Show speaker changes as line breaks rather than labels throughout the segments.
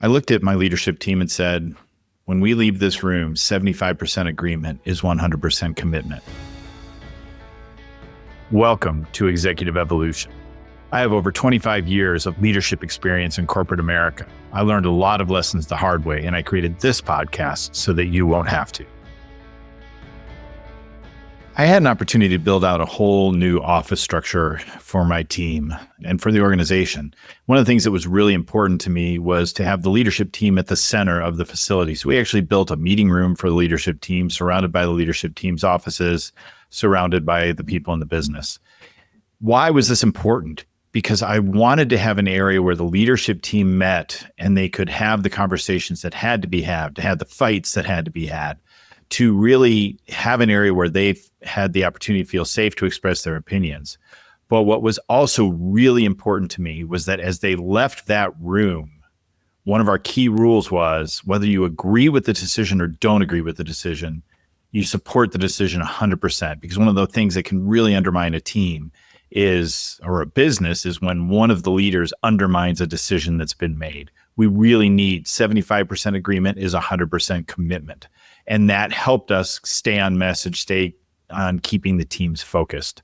I looked at my leadership team and said, when we leave this room, 75% agreement is 100% commitment. Welcome to Executive Evolution. I have over 25 years of leadership experience in corporate America. I learned a lot of lessons the hard way, and I created this podcast so that you won't have to. I had an opportunity to build out a whole new office structure for my team and for the organization. One of the things that was really important to me was to have the leadership team at the center of the facility. So we actually built a meeting room for the leadership team, surrounded by the leadership team's offices, surrounded by the people in the business. Why was this important? Because I wanted to have an area where the leadership team met and they could have the conversations that had to be had, to have the fights that had to be had, to really have an area where they've had the opportunity to feel safe to express their opinions. But what was also really important to me was that as they left that room, one of our key rules was whether you agree with the decision or don't agree with the decision, you support the decision 100%. Because one of the things that can really undermine a team is, or a business, is when one of the leaders undermines a decision that's been made. We really need 75% agreement is 100% commitment. And that helped us stay on message, stay on keeping the teams focused.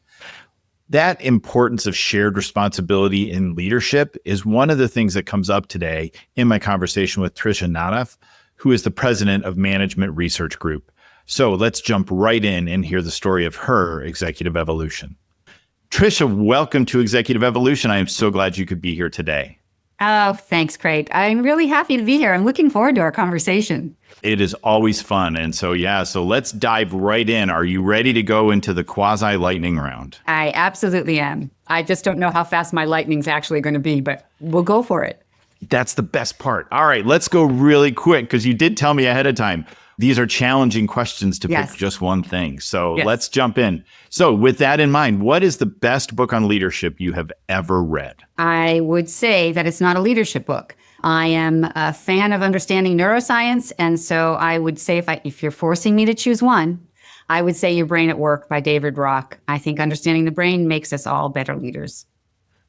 That importance of shared responsibility in leadership is one of the things that comes up today in my conversation with Tricia Naddaff, who is the president of Management Research Group. So let's jump right in and hear the story of her executive evolution. Tricia, welcome to Executive Evolution. I am so glad you could be here today.
Oh, thanks, Craig. I'm really happy to be here. I'm looking forward to our conversation.
It is always fun. And so let's dive right in. Are you ready to go into the quasi lightning round?
I absolutely am. I just don't know how fast my lightning's actually going to be, but we'll go for it.
That's the best part. All right, let's go really quick because you did tell me ahead of time. These are challenging questions to pick just one thing. So let's jump in. So with that in mind, what is the best book on leadership you have ever read?
I would say that it's not a leadership book. I am a fan of understanding neuroscience. And so I would say if you're forcing me to choose one, I would say Your Brain at Work by David Rock. I think understanding the brain makes us all better leaders.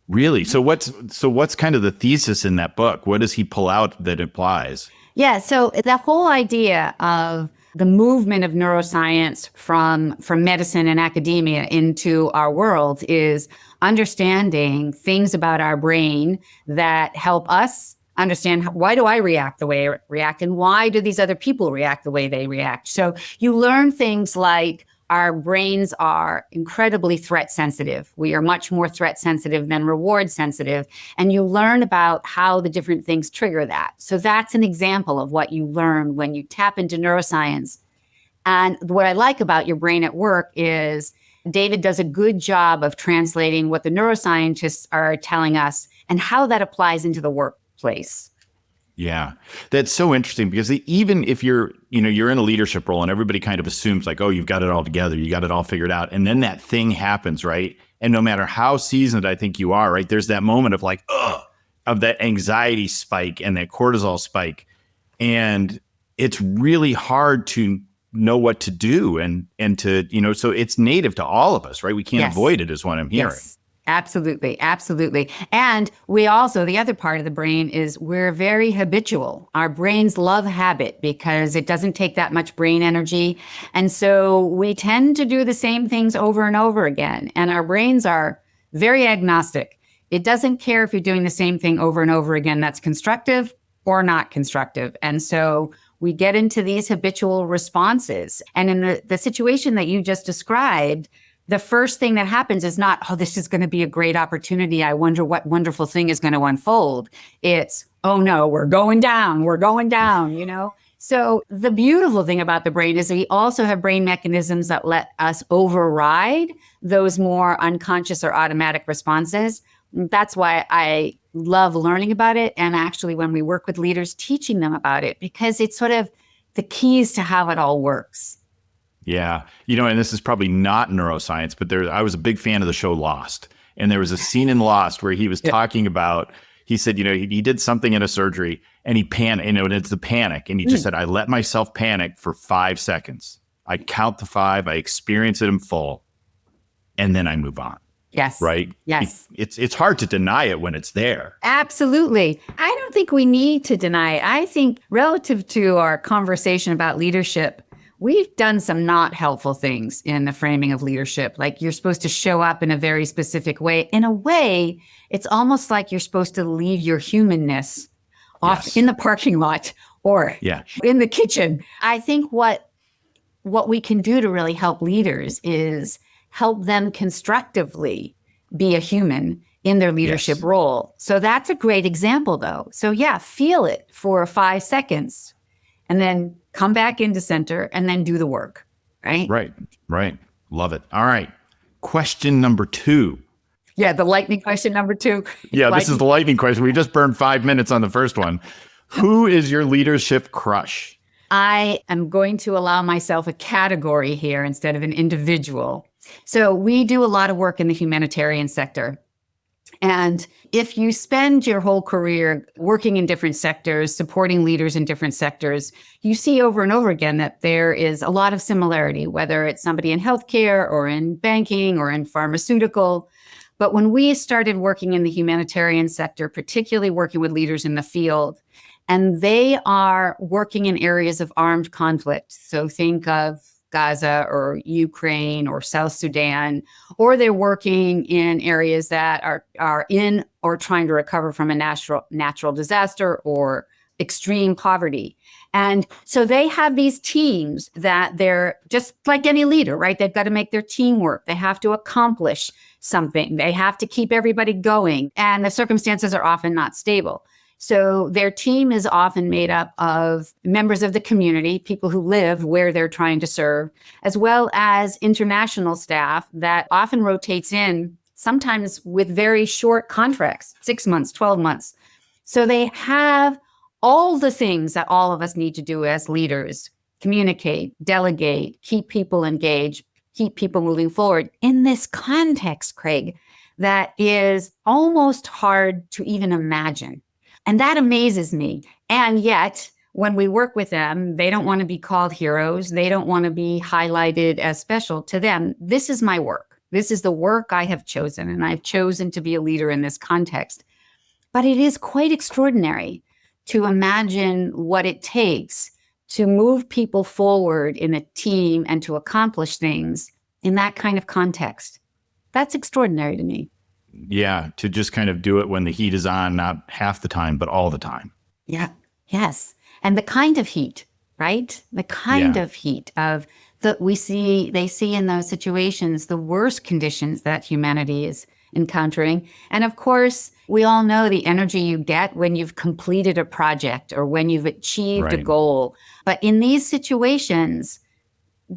Really? So what's kind of the thesis in that book? What does he pull out that applies?
Yeah, so the whole idea of the movement of neuroscience from medicine and academia into our world is understanding things about our brain that help us understand why do I react the way I react and why do these other people react the way they react. So you learn things like our brains are incredibly threat sensitive. We are much more threat sensitive than reward sensitive. And you learn about how the different things trigger that. So that's an example of what you learn when you tap into neuroscience. And what I like about Your Brain at Work is David does a good job of translating what the neuroscientists are telling us and how that applies into the workplace.
Yeah, that's so interesting because even if you're in a leadership role and everybody kind of assumes like, oh, you've got it all together, you got it all figured out. And then that thing happens, right? And no matter how seasoned I think you are, right, there's that moment of like, of that anxiety spike and that cortisol spike. And it's really hard to know what to do and to, so it's native to all of us, right? We can't avoid it is what I'm hearing.
Yes. Absolutely. Absolutely. And we also, the other part of the brain is we're very habitual. Our brains love habit because it doesn't take that much brain energy. And so we tend to do the same things over and over again. And our brains are very agnostic. It doesn't care if you're doing the same thing over and over again that's constructive or not constructive. And so we get into these habitual responses. And in the situation that you just described, the first thing that happens is not, oh, this is going to be a great opportunity. I wonder what wonderful thing is going to unfold. It's, oh no, we're going down, So the beautiful thing about the brain is we also have brain mechanisms that let us override those more unconscious or automatic responses. That's why I love learning about it. And actually, when we work with leaders, teaching them about it, because it's sort of the keys to how it all works.
Yeah. And this is probably not neuroscience, but I was a big fan of the show Lost. And there was a scene in Lost where he was talking about, he said, he did something in a surgery and he panicked, and it's the panic. And he just said, I let myself panic for 5 seconds. I count to 5, I experience it in full, and then I move on.
Yes.
right?
Yes.
It's hard to deny it when it's there.
Absolutely. I don't think we need to deny it. I think relative to our conversation about leadership, we've done some not helpful things in the framing of leadership. Like you're supposed to show up in a very specific way. In a way, it's almost like you're supposed to leave your humanness off in the parking lot or in the kitchen. I think what we can do to really help leaders is help them constructively be a human in their leadership role. So that's a great example, though. So feel it for 5 seconds and then come back into center and then do the work, right?
Right. Love it. All right. Question number 2.
Yeah, the lightning question number 2.
This is the lightning question. We just burned 5 minutes on the first one. Who is your leadership crush?
I am going to allow myself a category here instead of an individual. So we do a lot of work in the humanitarian sector. And if you spend your whole career working in different sectors, supporting leaders in different sectors, you see over and over again that there is a lot of similarity, whether it's somebody in healthcare or in banking or in pharmaceutical. But when we started working in the humanitarian sector, particularly working with leaders in the field, and they are working in areas of armed conflict. So think of Gaza or Ukraine or South Sudan, or they're working in areas that are in or trying to recover from a natural disaster or extreme poverty. And so they have these teams that they're just like any leader, right? They've got to make their team work. They have to accomplish something. They have to keep everybody going. And the circumstances are often not stable. So their team is often made up of members of the community, people who live where they're trying to serve, as well as international staff that often rotates in, sometimes with very short contracts, 6 months, 12 months. So they have all the things that all of us need to do as leaders: communicate, delegate, keep people engaged, keep people moving forward in this context, Craig, that is almost hard to even imagine. And that amazes me. And yet, when we work with them, they don't want to be called heroes. They don't want to be highlighted as special. To them, this is my work. This is the work I have chosen, and I've chosen to be a leader in this context. But it is quite extraordinary to imagine what it takes to move people forward in a team and to accomplish things in that kind of context. That's extraordinary to me.
Yeah, to just kind of do it when the heat is on, not half the time, but all the time.
Yeah. Yes. And the kind of heat, right? The kind of heat of they see in those situations the worst conditions that humanity is encountering. And of course, we all know the energy you get when you've completed a project or when you've achieved a goal. But in these situations,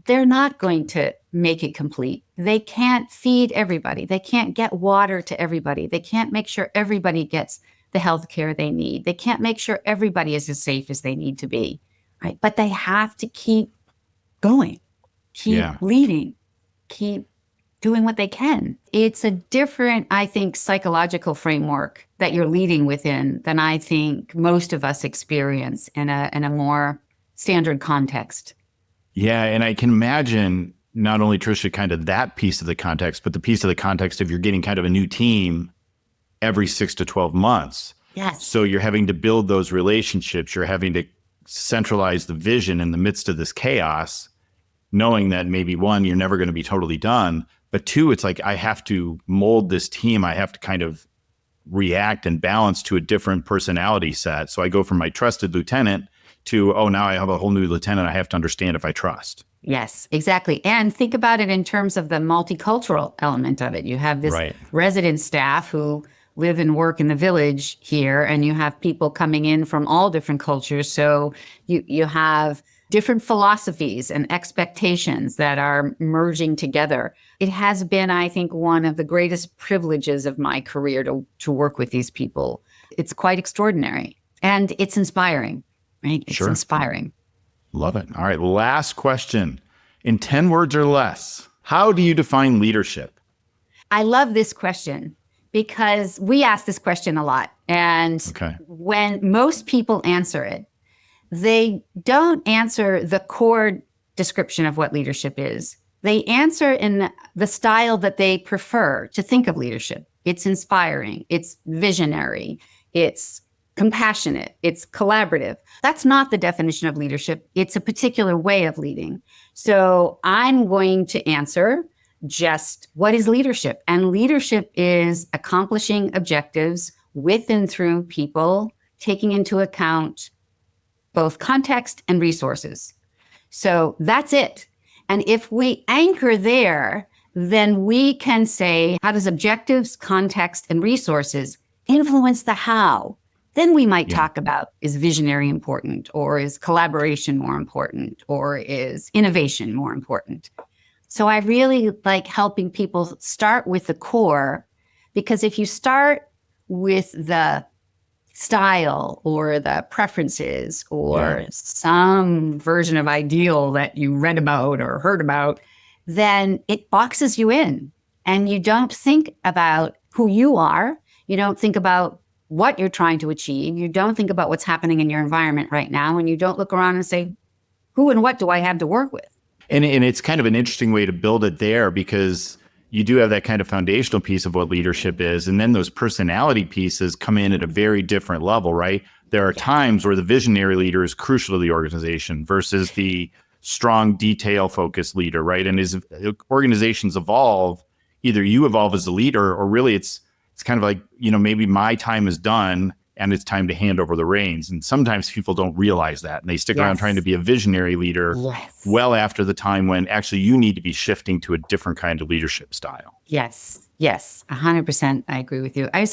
they're not going to make it complete. They can't feed everybody. They can't get water to everybody. They can't make sure everybody gets the health care they need. They can't make sure everybody is as safe as they need to be, right? But they have to keep going, keep leading, keep doing what they can. It's a different, I think, psychological framework that you're leading within than I think most of us experience in a more standard context.
Yeah, and I can imagine not only, Tricia, kind of that piece of the context, but the piece of the context of you're getting kind of a new team every 6 to 12 months.
Yes.
So you're having to build those relationships. You're having to centralize the vision in the midst of this chaos, knowing that maybe 1, you're never going to be totally done. But 2, it's like I have to mold this team. I have to kind of react and balance to a different personality set. So I go from my trusted lieutenant to, now I have a whole new lieutenant I have to understand if I trust.
Yes, exactly. And think about it in terms of the multicultural element of it. You have this resident staff who live and work in the village here, and you have people coming in from all different cultures. So you have different philosophies and expectations that are merging together. It has been, I think, one of the greatest privileges of my career to work with these people. It's quite extraordinary, and it's inspiring. Right? It's inspiring.
Love it. All right. Last question. In 10 words or less, how do you define leadership?
I love this question because we ask this question a lot. And when most people answer it, they don't answer the core description of what leadership is. They answer in the style that they prefer to think of leadership. It's inspiring, it's visionary, it's compassionate, it's collaborative. That's not the definition of leadership. It's a particular way of leading. So I'm going to answer just what is leadership? And leadership is accomplishing objectives with and through people, taking into account both context and resources. So that's it. And if we anchor there, then we can say, how does objectives, context, and resources influence the how? Then we might talk about, is visionary important, or is collaboration more important, or is innovation more important? So I really like helping people start with the core, because if you start with the style or the preferences or some version of ideal that you read about or heard about, then it boxes you in and you don't think about who you are. You don't think about what you're trying to achieve. You don't think about what's happening in your environment right now. And you don't look around and say, who and what do I have to work with?
And it's kind of an interesting way to build it there, because you do have that kind of foundational piece of what leadership is. And then those personality pieces come in at a very different level, right? There are times where the visionary leader is crucial to the organization versus the strong detail focused leader, right? And as organizations evolve, either you evolve as a leader, or really it's kind of like, maybe my time is done and it's time to hand over the reins. And sometimes people don't realize that, and they stick around trying to be a visionary leader well after the time when actually you need to be shifting to a different kind of leadership style.
Yes, 100%. I agree with you. I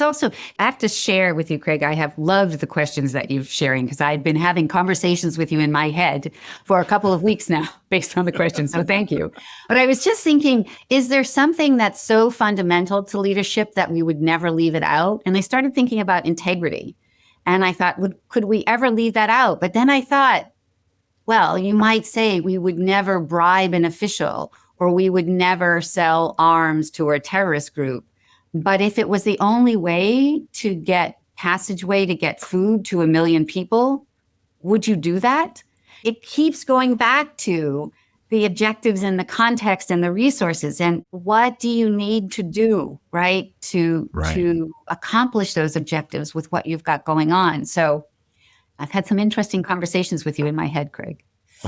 have to share with you, Craig, I have loved the questions that you're sharing, because I've been having conversations with you in my head for a couple of weeks now based on the questions. So thank you. But I was just thinking, is there something that's so fundamental to leadership that we would never leave it out? And I started thinking about integrity. And I thought, could we ever leave that out? But then I thought, well, you might say we would never bribe an official, or we would never sell arms to a terrorist group. But if it was the only way to get passageway to get food to 1 million people, would you do that? It keeps going back to the objectives and the context and the resources. And what do you need to do, right, to accomplish those objectives with what you've got going on? So I've had some interesting conversations with you in my head, Craig.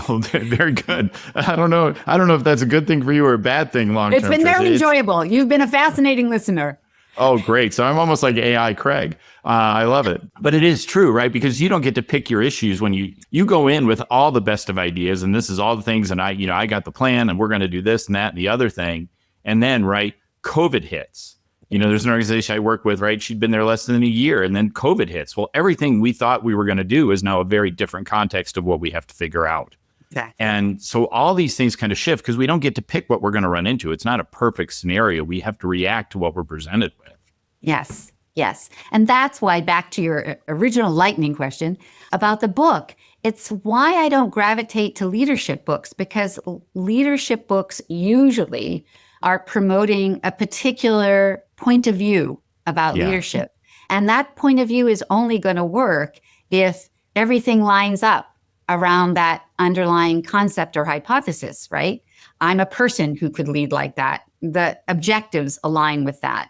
Oh, very good. I don't know if that's a good thing for you or a bad thing long term.
It's been very enjoyable. You've been a fascinating listener.
Oh, great. So I'm almost like AI Craig. I love it. But it is true, right? Because you don't get to pick your issues when you go in with all the best of ideas, and this is all the things, and I got the plan, and we're going to do this and that and the other thing. And then, right, COVID hits. There's an organization I work with, right? She'd been there less than a year, and then COVID hits. Well, everything we thought we were going to do is now a very different context of what we have to figure out. Exactly. And so all these things kind of shift because we don't get to pick what we're going to run into. It's not a perfect scenario. We have to react to what we're presented with.
Yes. And that's why, back to your original lightning question about the book, it's why I don't gravitate to leadership books, because leadership books usually are promoting a particular point of view about leadership. And that point of view is only going to work if everything lines up around that underlying concept or hypothesis, right? I'm a person who could lead like that. The objectives align with that.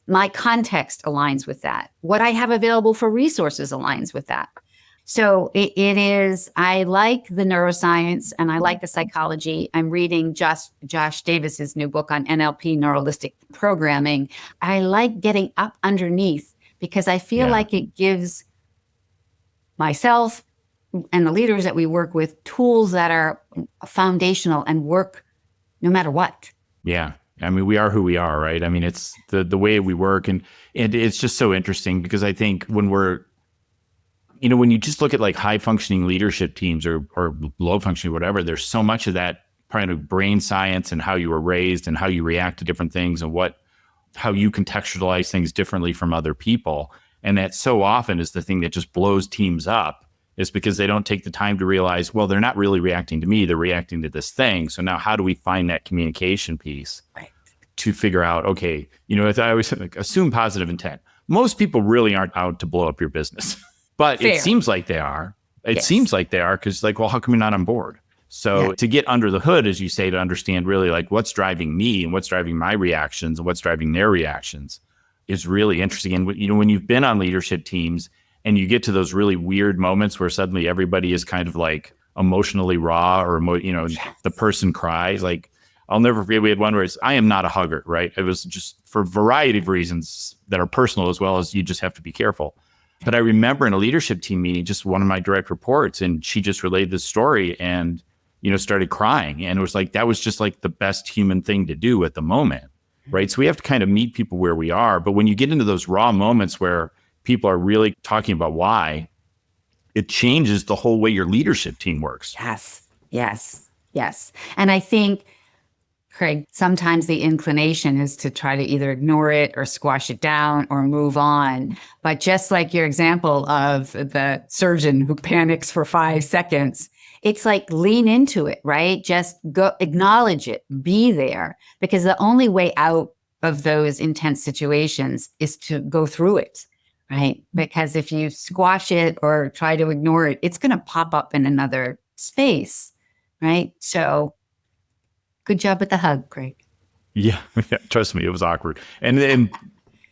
My context aligns with that. What I have available for resources aligns with that. So it is, I like the neuroscience and I like the psychology. I'm reading Josh Davis's new book on NLP, neuralistic programming. I like getting up underneath because I feel like it gives myself and the leaders that we work with tools that are foundational and work no matter what.
Yeah. I mean, we are who we are, right? I mean, it's the way we work. And it's just so interesting because I think when when you just look at like high functioning leadership teams or low functioning, whatever, there's so much of that kind of brain science and how you were raised and how you react to different things and how you contextualize things differently from other people. And that so often is the thing that just blows teams up. Is because they don't take the time to realize, well, they're not really reacting to me, they're reacting to this thing. So now how do we find that communication piece to figure out, okay, as I always say, assume positive intent. Most people really aren't out to blow up your business, but Fair. It seems like they are. It seems like they are because well, how come you're not on board? So to get under the hood, as you say, to understand really like what's driving me and what's driving my reactions and what's driving their reactions is really interesting. And when you've been on leadership teams and you get to those really weird moments where suddenly everybody is kind of like emotionally raw or, the person cries, like I'll never forget, we had one where I am not a hugger, right? It was just for a variety of reasons that are personal as well as you just have to be careful. But I remember in a leadership team meeting, just one of my direct reports, and she just relayed this story and, started crying. And it was like, that was just like the best human thing to do at the moment, right? So we have to kind of meet people where we are. But when you get into those raw moments where people are really talking about why, it changes the whole way your leadership team works.
Yes. And I think, Craig, sometimes the inclination is to try to either ignore it or squash it down or move on. But just like your example of the surgeon who panics for 5 seconds, it's like lean into it, right? Just go acknowledge it, be there, because the only way out of those intense situations is to go through it, right? Because if you squash it or try to ignore it, it's going to pop up in another space, right? So good job with the hug, Craig.
Yeah, trust me, it was awkward. And then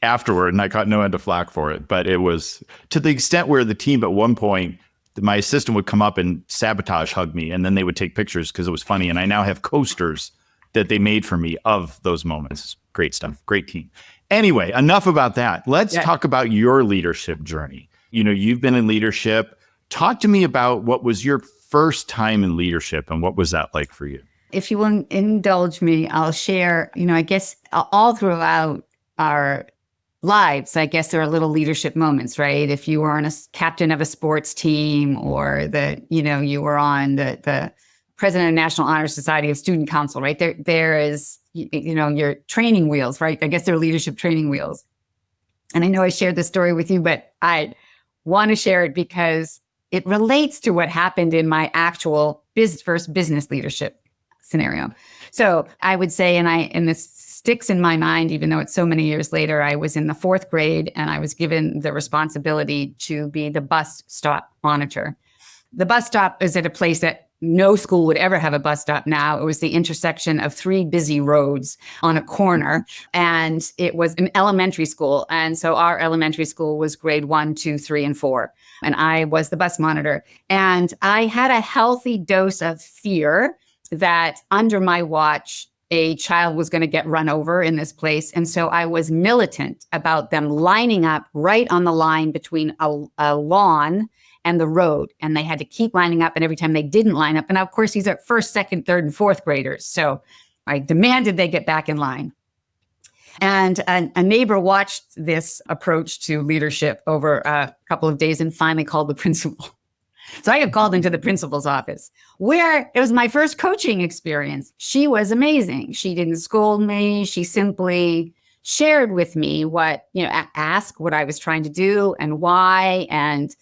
afterward, and I caught no end of flack for it, but it was to the extent where the team at one point, my assistant would come up and sabotage hug me, and then they would take pictures because it was funny. And I now have coasters that they made for me of those moments. Great stuff. Great team. Anyway, enough about that. Let's talk about your leadership journey. You've been in leadership. Talk to me about what was your first time in leadership and what was that like for you?
If you will indulge me, I'll share, I guess all throughout our lives, I guess there are little leadership moments, right? If you were on a captain of a sports team or you were on the president of National Honor Society of Student Council, right? There is, your training wheels, right? I guess they're leadership training wheels. And I know I shared this story with you, but I want to share it because it relates to what happened in my actual first business leadership scenario. So I would say, and this sticks in my mind, even though it's so many years later, I was in the 4th grade and I was given the responsibility to be the bus stop monitor. The bus stop is at a place that no school would ever have a bus stop now. It was the intersection of 3 busy roads on a corner, and it was an elementary school. And so our elementary school was grade 1, 2, 3, and 4. And I was the bus monitor. And I had a healthy dose of fear that under my watch, a child was going to get run over in this place. And so I was militant about them lining up right on the line between a lawn and the road. And they had to keep lining up. And every time they didn't line up, and of course, these are 1st, 2nd, 3rd, and 4th graders. So I demanded they get back in line. And a neighbor watched this approach to leadership over a couple of days and finally called the principal. So I got called into the principal's office, where it was my first coaching experience. She was amazing. She didn't scold me. She simply shared with me asked what I was trying to do and why, and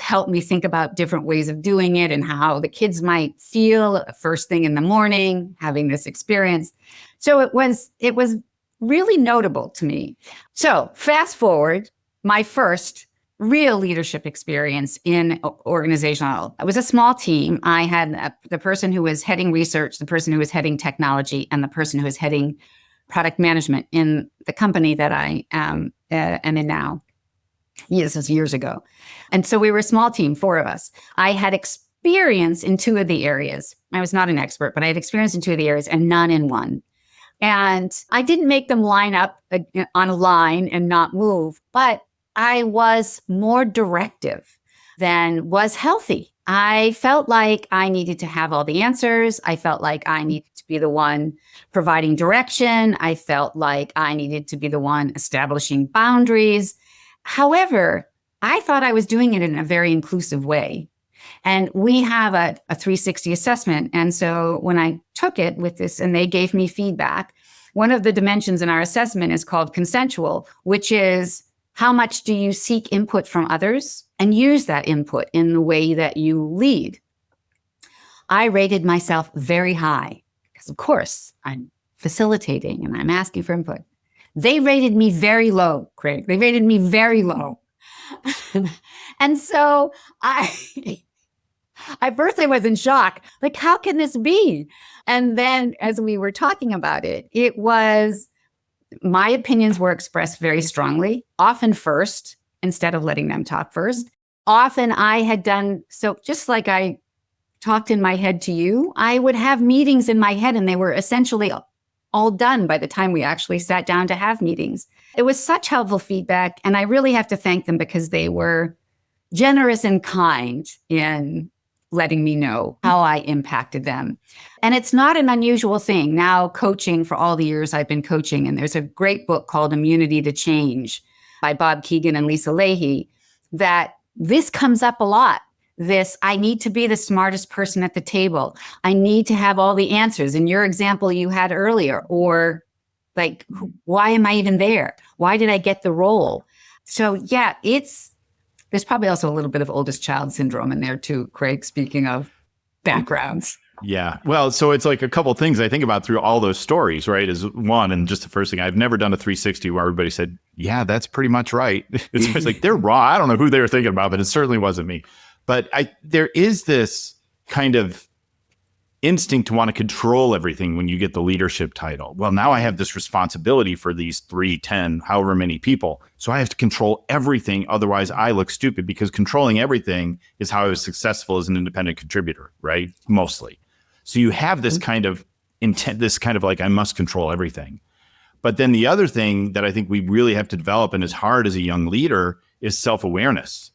helped me think about different ways of doing it and how the kids might feel first thing in the morning having this experience. So it was really notable to me. So fast forward, my first real leadership experience in organizational. It was a small team. I had the person who was heading research, the person who was heading technology, and the person who was heading product management in the company that I am in now. This was years ago. And so we were a small team, 4 of us. I had experience in 2 of the areas. I was not an expert, but I had experience in 2 of the areas and none in one. And I didn't make them line up on a line and not move, but I was more directive than was healthy. I felt like I needed to have all the answers. I felt like I needed to be the one providing direction. I felt like I needed to be the one establishing boundaries. However, I thought I was doing it in a very inclusive way. And we have a 360 assessment. And so when I took it with this and they gave me feedback, one of the dimensions in our assessment is called consensual, which is how much do you seek input from others and use that input in the way that you lead? I rated myself very high because, of course, I'm facilitating and I'm asking for input. They rated me very low, Craig. They rated me very low. And so I first I was in shock. Like, how can this be? And then as we were talking about it, it was my opinions were expressed very strongly, often first, instead of letting them talk first. Often I had done so, just like I talked in my head to you, I would have meetings in my head and they were essentially all done by the time we actually sat down to have meetings. It was such helpful feedback. And I really have to thank them because they were generous and kind in letting me know how I impacted them. And it's not an unusual thing. Now, coaching for all the years I've been coaching, and there's a great book called Immunity to Change by Bob Keegan and Lisa Leahy, that this comes up a lot. This, I need to be the smartest person at the table. I need to have all the answers. In your example you had earlier, or like, why am I even there? Why did I get the role? So yeah, there's probably also a little bit of oldest child syndrome in there too, Craig, speaking of backgrounds.
Yeah. Well, so it's like a couple of things I think about through all those stories, right? Is one, and just the first thing, I've never done a 360 where everybody said, yeah, that's pretty much right. It's like, they're wrong. I don't know who they were thinking about, but it certainly wasn't me. But there is this kind of instinct to want to control everything when you get the leadership title. Well, now I have this responsibility for these 3, 10, however many people. So I have to control everything. Otherwise, I look stupid, because controlling everything is how I was successful as an independent contributor, right? Mostly. So you have this kind of intent, this kind of like, I must control everything. But then the other thing that I think we really have to develop, and is hard as a young leader, is self-awareness,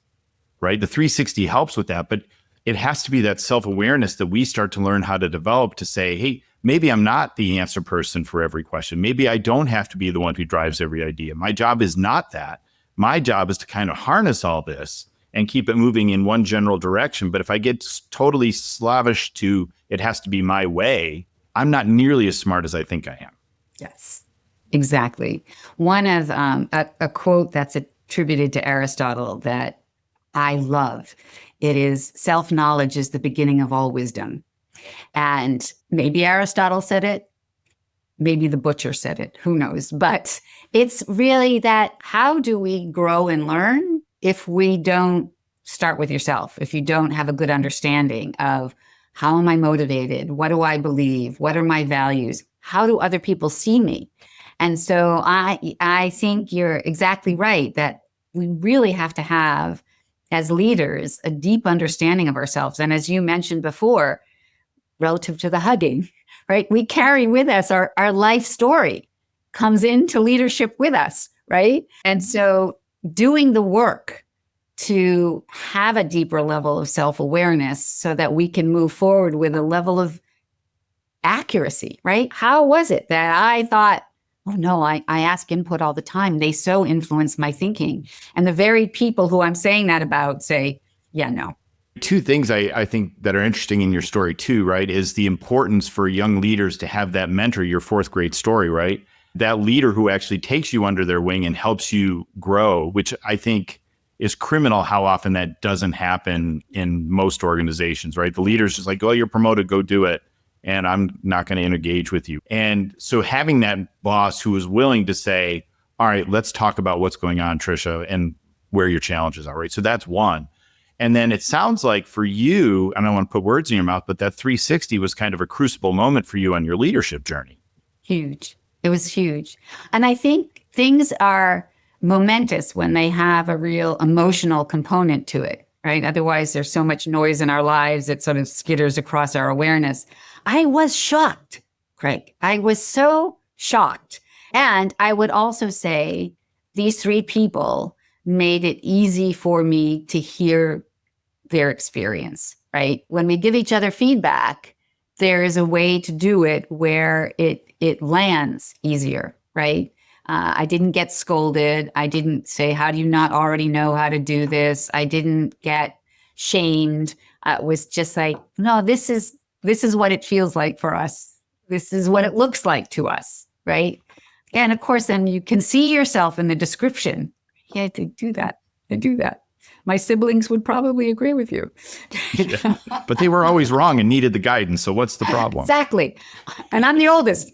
right? The 360 helps with that, but it has to be that self-awareness that we start to learn how to develop, to say, hey, maybe I'm not the answer person for every question. Maybe I don't have to be the one who drives every idea. My job is not that. My job is to kind of harness all this and keep it moving in one general direction. But if I get totally slavish to it has to be my way, I'm not nearly as smart as I think I am.
Yes, exactly. One of a quote that's attributed to Aristotle that I love. It is, self-knowledge is the beginning of all wisdom. And maybe Aristotle said it, maybe the butcher said it, who knows? But it's really that, how do we grow and learn if we don't start with yourself, if you don't have a good understanding of how am I motivated? What do I believe? What are my values? How do other people see me? And so I think you're exactly right that we really have to have, as leaders, a deep understanding of ourselves. And as you mentioned before, relative to the hugging, right? We carry with us our life story comes into leadership with us, right? And so doing the work to have a deeper level of self-awareness so that we can move forward with a level of accuracy, right? How was it that I thought, oh no, I ask input all the time. They so influence my thinking. And the very people who I'm saying that about say, yeah, no.
Two things I think that are interesting in your story too, right, is the importance for young leaders to have that mentor, your fourth grade story, right? That leader who actually takes you under their wing and helps you grow, which I think is criminal how often that doesn't happen in most organizations, right? The leader's just like, oh, you're promoted, go do it. And I'm not going to engage with you. And so having that boss who is willing to say, all right, let's talk about what's going on, Tricia, and where your challenges are, right? So that's one. And then it sounds like for you, I don't want to put words in your mouth, but that 360 was kind of a crucible moment for you on your leadership journey.
Huge. It was huge. And I think things are momentous when they have a real emotional component to it, right? Otherwise, there's so much noise in our lives that sort of skitters across our awareness. I was shocked, Craig. I was so shocked. And I would also say these 3 people made it easy for me to hear their experience, right? When we give each other feedback, there is a way to do it where it lands easier, right? I didn't get scolded. I didn't say, how do you not already know how to do this? I didn't get shamed. It was just like, no, this is what it feels like for us. This is what it looks like to us, right? And of course, then you can see yourself in the description. Yeah, they do that. They do that. My siblings would probably agree with you.
Yeah, but they were always wrong and needed the guidance. So what's the problem?
Exactly. And I'm the oldest.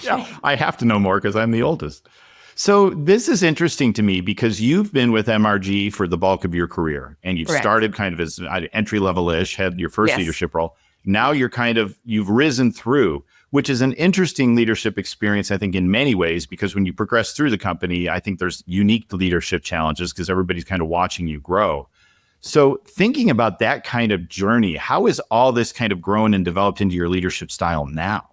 Yeah, I have to know more because I'm the oldest. So this is interesting to me because you've been with MRG for the bulk of your career, and you've
Correct.
started kind of as entry level-ish, had your first
Yes.
leadership role. Now you've risen through, which is an interesting leadership experience, I think, in many ways, because when you progress through the company, I think there's unique leadership challenges because everybody's kind of watching you grow. So thinking about that kind of journey, how is all this kind of grown and developed into your leadership style now?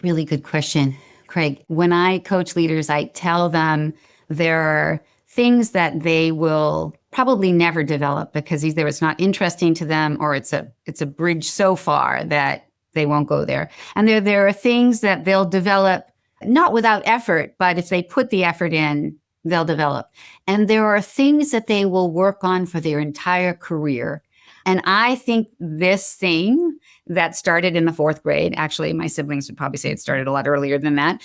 Really good question, Craig. When I coach leaders, I tell them there are things that they will probably never develop because either it's not interesting to them or it's a bridge so far that they won't go there. And there are things that they'll develop not without effort, but if they put the effort in, they'll develop. And there are things that they will work on for their entire career. And I think this thing that started in the fourth grade, actually, my siblings would probably say it started a lot earlier than that,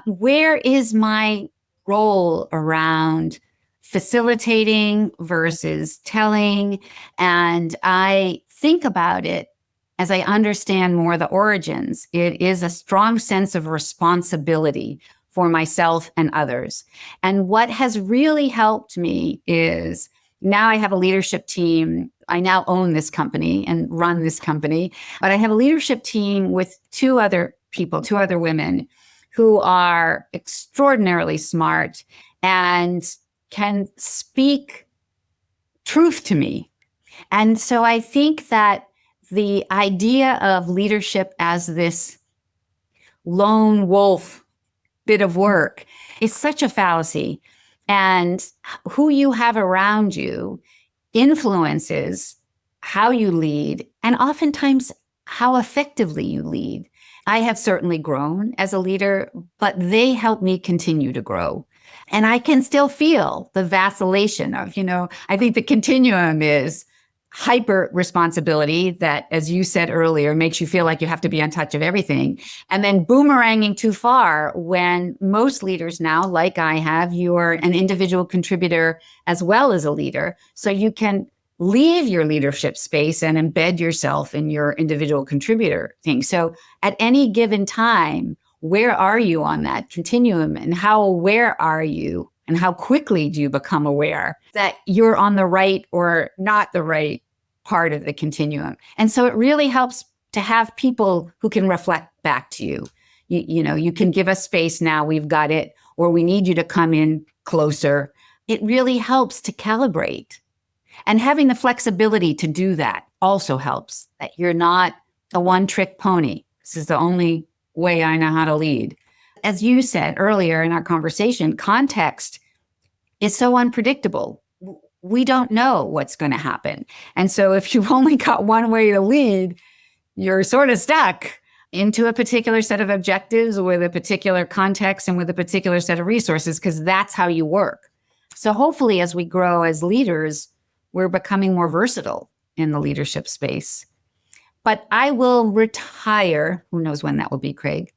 where is my role around facilitating versus telling? And I think about it as I understand more the origins. It is a strong sense of responsibility for myself and others. And what has really helped me is now I have a leadership team. I now own this company and run this company, but I have a leadership team with two other people, two other women who are extraordinarily smart and can speak truth to me. And so I think that the idea of leadership as this lone wolf bit of work is such a fallacy. And who you have around you influences how you lead and oftentimes how effectively you lead. I have certainly grown as a leader, but they help me continue to grow. And I can still feel the vacillation of, I think the continuum is hyper responsibility that, as you said earlier, makes you feel like you have to be on touch of everything. And then boomeranging too far when most leaders now, like I have, you're an individual contributor as well as a leader. So you can leave your leadership space and embed yourself in your individual contributor thing. So at any given time, where are you on that continuum and how aware are you? And how quickly do you become aware that you're on the right or not the right part of the continuum? And so it really helps to have people who can reflect back to you. You can give us space now, we've got it, or we need you to come in closer. It really helps to calibrate. And having the flexibility to do that also helps, that you're not a one-trick pony. This is the only way I know how to lead. As you said earlier in our conversation, context is so unpredictable. We don't know what's going to happen. And so if you've only got one way to lead, you're sort of stuck into a particular set of objectives with a particular context and with a particular set of resources, because that's how you work. So hopefully as we grow as leaders, we're becoming more versatile in the leadership space. But I will retire, who knows when that will be, Craig,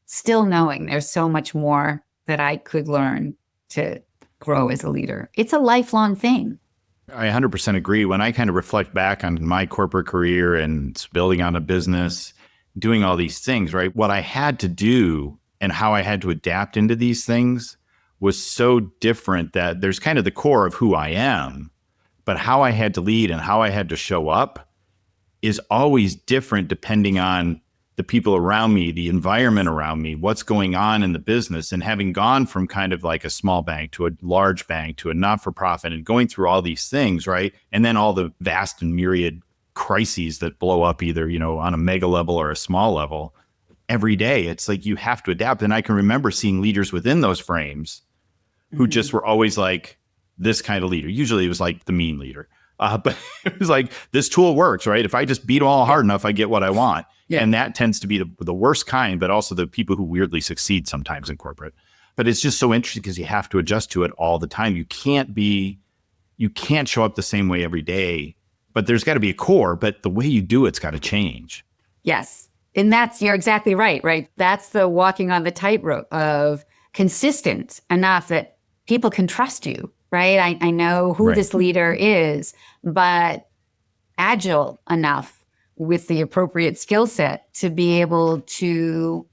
still knowing there's so much more that I could learn to grow as a leader. It's a lifelong thing.
I 100% agree. When I kind of reflect back on my corporate career and building on a business, doing all these things, right? What I had to do and how I had to adapt into these things was so different that there's kind of the core of who I am, but how I had to lead and how I had to show up is always different depending on the people around me, the environment around me, what's going on in the business. And having gone from kind of like a small bank to a large bank to a not-for-profit and going through all these things, right? And then all the vast and myriad crises that blow up either, on a mega level or a small level every day. It's like you have to adapt. And I can remember seeing leaders within those frames who just were always like this kind of leader. Usually it was like the mean leader. But it was like, this tool works, right? If I just beat them all hard enough, I get what I want. Yeah. And that tends to be the worst kind, but also the people who weirdly succeed sometimes in corporate. But it's just so interesting because you have to adjust to it all the time. You can't show up the same way every day, but there's got to be a core, but the way you do it's got to change.
Yes. And you're exactly right? That's the walking on the tightrope of consistent enough that people can trust you. Right? I know who this leader is, but agile enough with the appropriate skill set to be able to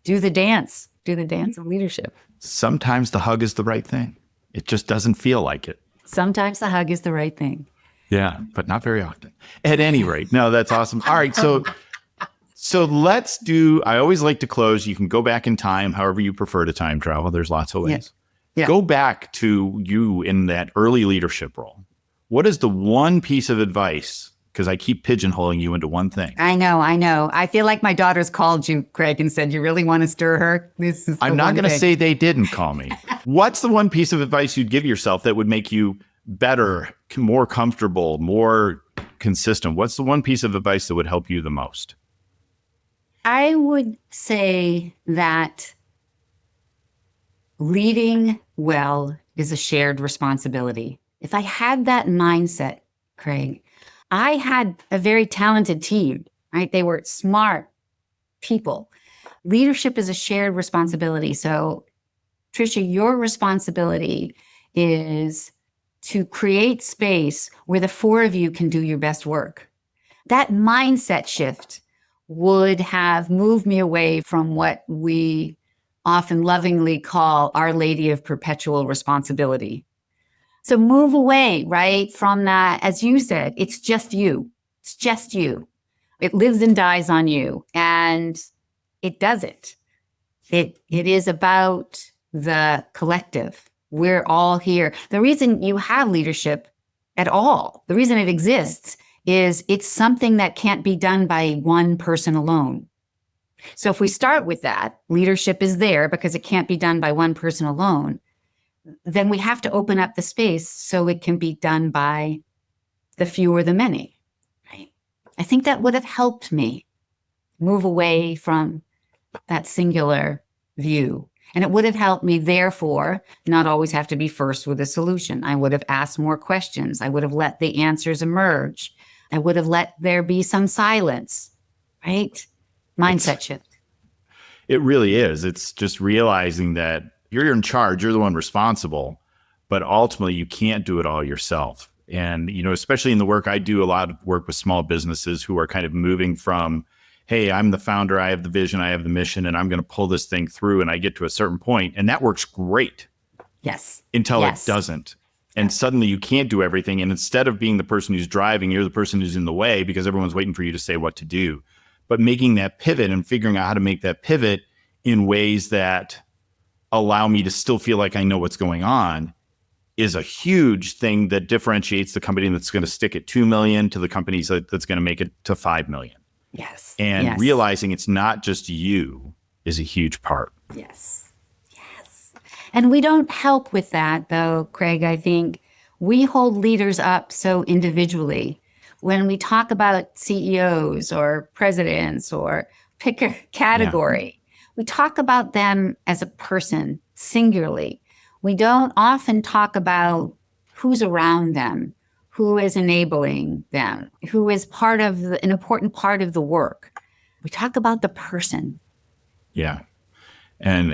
do the dance Do the dance of leadership.
Sometimes the hug is the right thing. It just doesn't feel like it.
Sometimes the hug is the right thing.
Yeah, but not very often. At any rate, no, that's awesome. All right, so let's do, I always like to close. You can go back in time, however you prefer to time travel. There's lots of ways.
Yeah.
Go back to you in that early leadership role. What is the one piece of advice? Because I keep pigeonholing you into one thing.
I know. I feel like my daughters called you, Craig, and said, you really want to stir her? This is
I'm not going to say they didn't call me. What's the one piece of advice you'd give yourself that would make you better, more comfortable, more consistent? What's the one piece of advice that would help you the most?
I would say that leading well is a shared responsibility. If I had that mindset, Craig, I had a very talented team, right? They were smart people. Leadership is a shared responsibility. So, Tricia, your responsibility is to create space where the four of you can do your best work. That mindset shift would have moved me away from what we often lovingly call Our Lady of Perpetual Responsibility. So move away, right, from that. As you said, it's just you. It's just you. It lives and dies on you. And it doesn't. It is about the collective. We're all here. The reason you have leadership at all, the reason it exists is it's something that can't be done by one person alone. So if we start with that, leadership is there because it can't be done by one person alone. Then we have to open up the space so it can be done by the few or the many, right? I think that would have helped me move away from that singular view. And it would have helped me, therefore, not always have to be first with a solution. I would have asked more questions. I would have let the answers emerge. I would have let there be some silence, right? Mindset shift.
It really is. It's just realizing that you're in charge, you're the one responsible, but ultimately you can't do it all yourself. And, especially in the work I do, a lot of work with small businesses who are kind of moving from, hey, I'm the founder, I have the vision, I have the mission, and I'm going to pull this thing through. And I get to a certain point, and that works great.
Yes.
Until it doesn't. And suddenly you can't do everything. And instead of being the person who's driving, you're the person who's in the way because everyone's waiting for you to say what to do. But making that pivot and figuring out how to make that pivot in ways that allow me to still feel like I know what's going on is a huge thing that differentiates the company that's going to stick at 2 million to the companies that's going to make it to 5 million.
Yes.
And realizing it's not just you is a huge part.
Yes. Yes. And we don't help with that, though, Craig. I think we hold leaders up so individually. When we talk about CEOs or presidents or pick a category, we talk about them as a person singularly. We don't often talk about who's around them, who is enabling them, who is part of an important part of the work. We talk about the person.
Yeah. And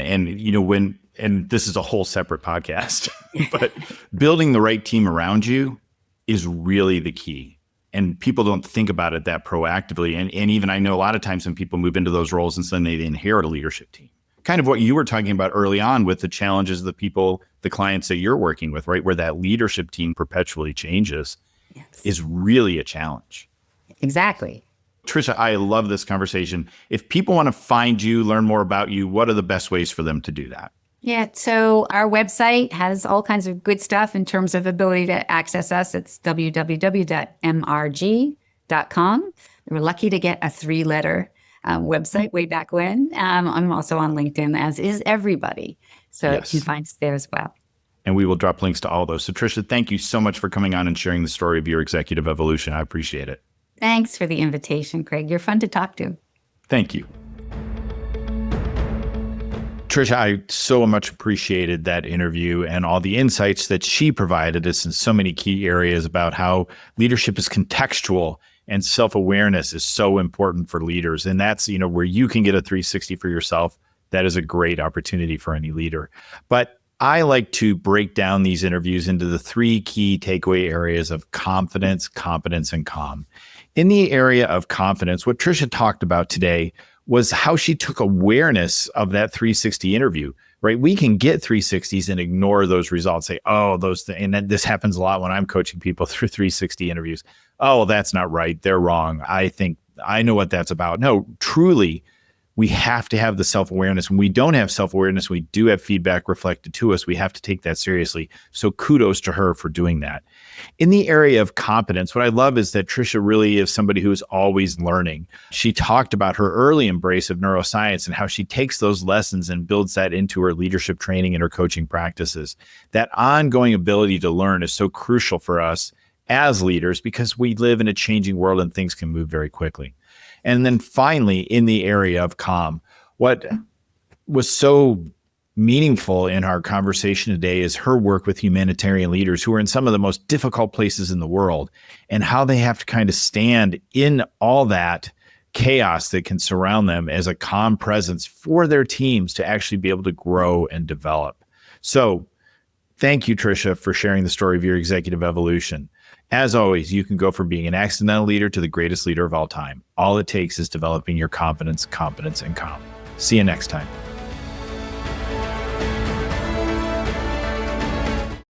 this is a whole separate podcast, but building the right team around you is really the key. And people don't think about it that proactively. And even I know a lot of times when people move into those roles and suddenly they inherit a leadership team. Kind of what you were talking about early on with the challenges of the people, the clients that you're working with, right? Where that leadership team perpetually changes is really a challenge.
Exactly.
Tricia, I love this conversation. If people want to find you, learn more about you, what are the best ways for them to do that?
Yeah, so our website has all kinds of good stuff in terms of ability to access us. It's www.mrg.com. We were lucky to get a 3-letter website way back when. I'm also on LinkedIn, as is everybody. So you can find us there as well.
And we will drop links to all those. So Tricia, thank you so much for coming on and sharing the story of your executive evolution. I appreciate it.
Thanks for the invitation, Craig. You're fun to talk to.
Thank you. Tricia, I so much appreciated that interview and all the insights that she provided us in so many key areas about how leadership is contextual and self-awareness is so important for leaders. And that's, where you can get a 360 for yourself. That is a great opportunity for any leader. But I like to break down these interviews into the 3 key takeaway areas of confidence, competence, and calm. In the area of confidence, what Tricia talked about today was how she took awareness of that 360 interview, right? We can get 360s and ignore those results, say, oh, and then this happens a lot when I'm coaching people through 360 interviews. Oh, well, that's not right. They're wrong. I think I know what that's about. No, truly, we have to have the self-awareness. When we don't have self-awareness, we do have feedback reflected to us. We have to take that seriously. So kudos to her for doing that. In the area of competence, what I love is that Tricia really is somebody who is always learning. She talked about her early embrace of neuroscience and how she takes those lessons and builds that into her leadership training and her coaching practices. That ongoing ability to learn is so crucial for us as leaders because we live in a changing world and things can move very quickly. And then finally, in the area of calm, what was so meaningful in our conversation today is her work with humanitarian leaders who are in some of the most difficult places in the world and how they have to kind of stand in all that chaos that can surround them as a calm presence for their teams to actually be able to grow and develop. So thank you, Tricia, for sharing the story of your executive evolution. As always, you can go from being an accidental leader to the greatest leader of all time. All it takes is developing your confidence, competence, and calm. See you next time.